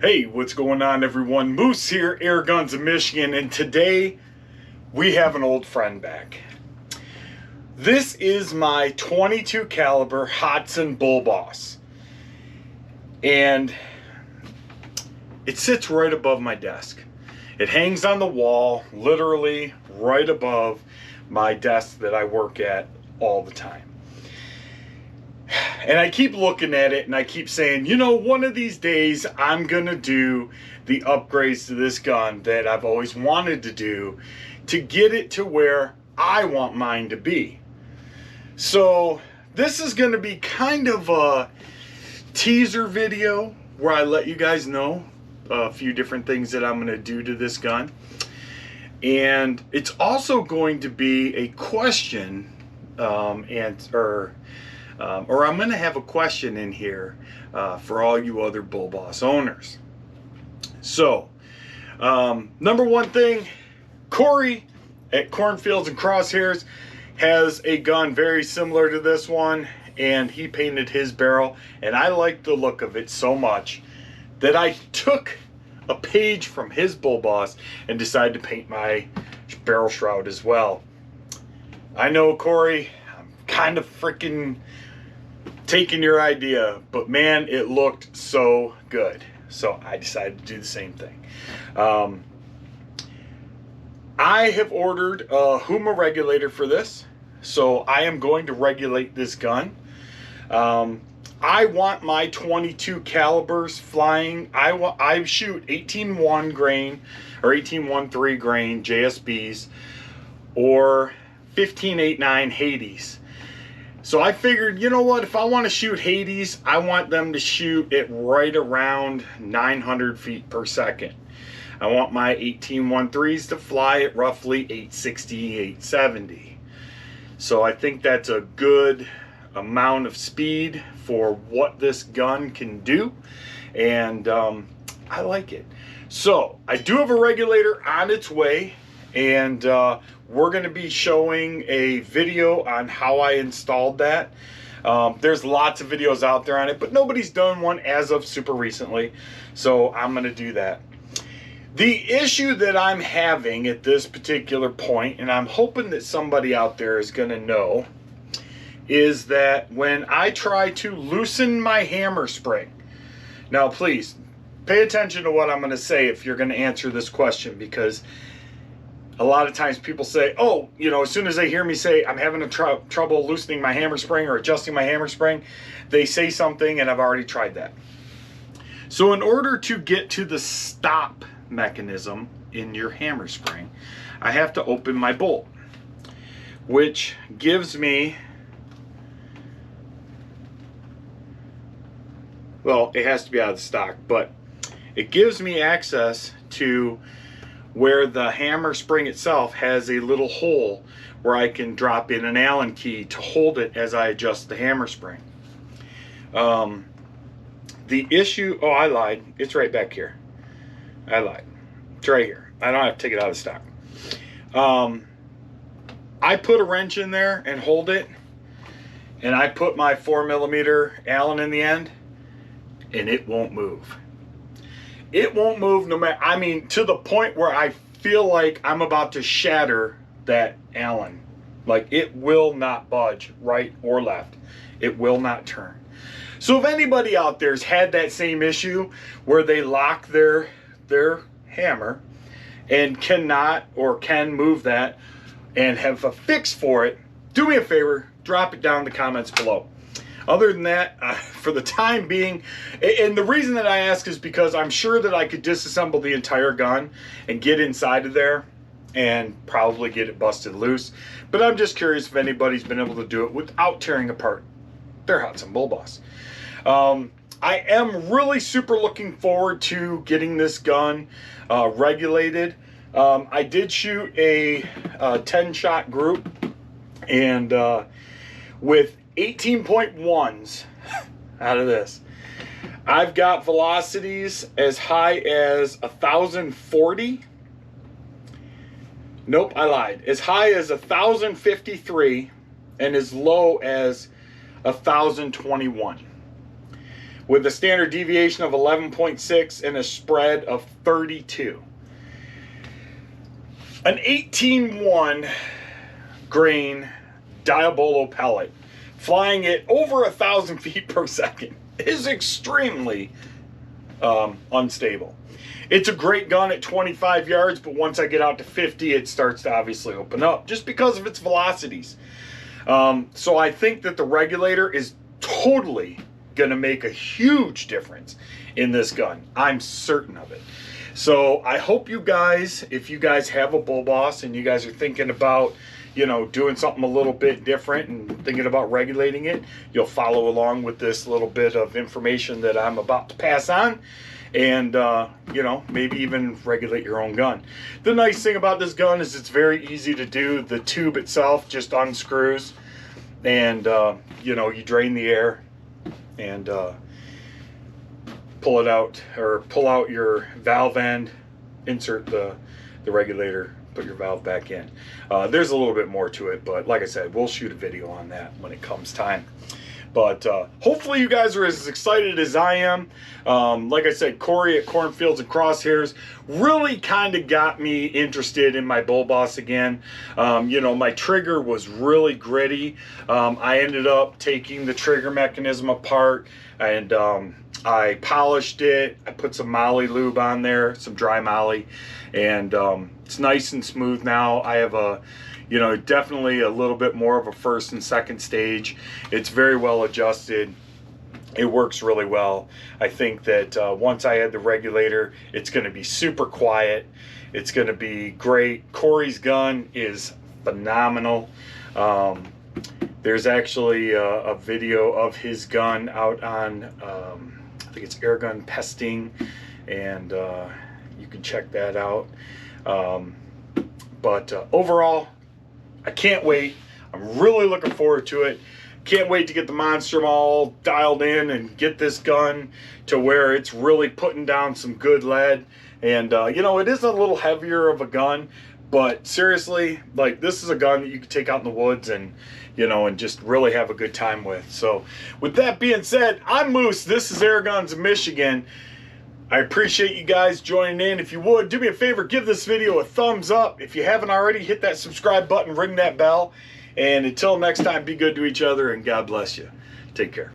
Hey, what's going on everyone? Moose here, Air Guns of Michigan, and today we have an old friend back. This is my 22 caliber Hatsan BullBoss, and it sits right above my desk. It hangs on the wall, literally right above my desk that I work at all the time. And I keep looking at it and I keep saying, you know, one of these days I'm gonna do the upgrades to this gun that I've always wanted to do to get it to where I want mine to be. So this is gonna be kind of a teaser video where I let you guys know a few different things that I'm gonna do to this gun. And it's also going to be a question or I'm going to have a question in here for all you other BullBoss owners. So, number one thing, Corey at Cornfields and Crosshairs has a gun very similar to this one, and he painted his barrel, and I like the look of it so much that I took a page from his BullBoss and decided to paint my barrel shroud as well. I know, Corey, I'm kind of freaking taking your idea, but man, it looked so good, so I decided to do the same thing. I have ordered a Huma regulator for this, so I am going to regulate this gun. I want my 22 calibers flying. I shoot 18-1 grain or 18-1-3 grain JSBs or 15-8-9 Hades. So I figured, you know what, if I want to shoot Hades, I want them to shoot it right around 900 feet per second. I want my 18-1-3s to fly at roughly 860, 870. So I think that's a good amount of speed for what this gun can do, and I like it. So I do have a regulator on its way, and we're going to be showing a video on how I installed that. There's lots of videos out there on it, but nobody's done one as of super recently, so I'm going to do that. The issue that I'm having at this particular point, and I'm hoping that somebody out there is going to know, is that when I try to loosen my hammer spring, now please pay attention to what I'm going to say if you're going to answer this question, because a lot of times people say, oh, you know, as soon as they hear me say I'm having trouble loosening my hammer spring or adjusting my hammer spring, they say something, and I've already tried that. So in order to get to the stop mechanism in your hammer spring, I have to open my bolt, which gives me, well, it has to be out of stock, but it gives me access to where the hammer spring itself has a little hole where I can drop in an Allen key to hold it as I adjust the hammer spring. The issue, oh, I lied, it's right back here. I lied, it's right here. I don't have to take it out of stock. I put a wrench in there and hold it, and I put my 4mm Allen in the end, and it won't move. It won't move no matter, I mean, to the point where I feel like I'm about to shatter that Allen. Like, it will not budge right or left. It will not turn. So if anybody out there's had that same issue where they lock their hammer and cannot or can move that and have a fix for it, do me a favor, drop it down in the comments below. Other than that, for the time being, and the reason that I ask is because I'm sure that I could disassemble the entire gun and get inside of there and probably get it busted loose. But I'm just curious if anybody's been able to do it without tearing apart their Hatsan BullBoss. I am really super looking forward to getting this gun regulated. I did shoot a 10-shot group, and with 18.1s out of this, I've got velocities as high as 1,040. Nope, I lied. As high as 1,053 and as low as 1,021. with a standard deviation of 11.6 and a spread of 32. An 18-1 grain Diabolo pellet flying at over 1,000 feet per second is extremely unstable. It's a great gun at 25 yards, but once I get out to 50, it starts to obviously open up just because of its velocities. So I think that the regulator is totally going to make a huge difference in this gun. I'm certain of it. So I hope you guys, if you guys have a BullBoss and you guys are thinking about, you know, doing something a little bit different and thinking about regulating it, you'll follow along with this little bit of information that I'm about to pass on, and you know, maybe even regulate your own gun. The nice thing about this gun is it's very easy to do. The tube itself just unscrews, and you know, you drain the air and pull it out, or pull out your valve end, insert the regulator, put your valve back in. There's a little bit more to it, but like I said, we'll shoot a video on that when it comes time. But hopefully you guys are as excited as I am. Like I said, Corey at Cornfields and Crosshairs really kind of got me interested in my BullBoss again. You know, my trigger was really gritty. I ended up taking the trigger mechanism apart, and I polished it. I put some Molly lube on there, some dry Molly, and it's nice and smooth now. I have a, you know, definitely a little bit more of a first and second stage. It's very well adjusted. It works really well. I think that once I add the regulator, it's going to be super quiet. It's going to be great. Corey's gun is phenomenal. There's actually a video of his gun out on, I think it's Airgun Pesting, and you can check that out. But overall, I can't wait. I'm really looking forward to it. Can't wait to get the monster all dialed in and get this gun to where it's really putting down some good lead. And you know, it is a little heavier of a gun, but seriously, like, this is a gun that you can take out in the woods and, you know, and just really have a good time with. So with that being said, I'm Moose. This is Air Guns of Michigan. I appreciate you guys joining in. If you would, do me a favor, give this video a thumbs up. If you haven't already, hit that subscribe button, ring that bell. And until next time, be good to each other, and God bless you. Take care.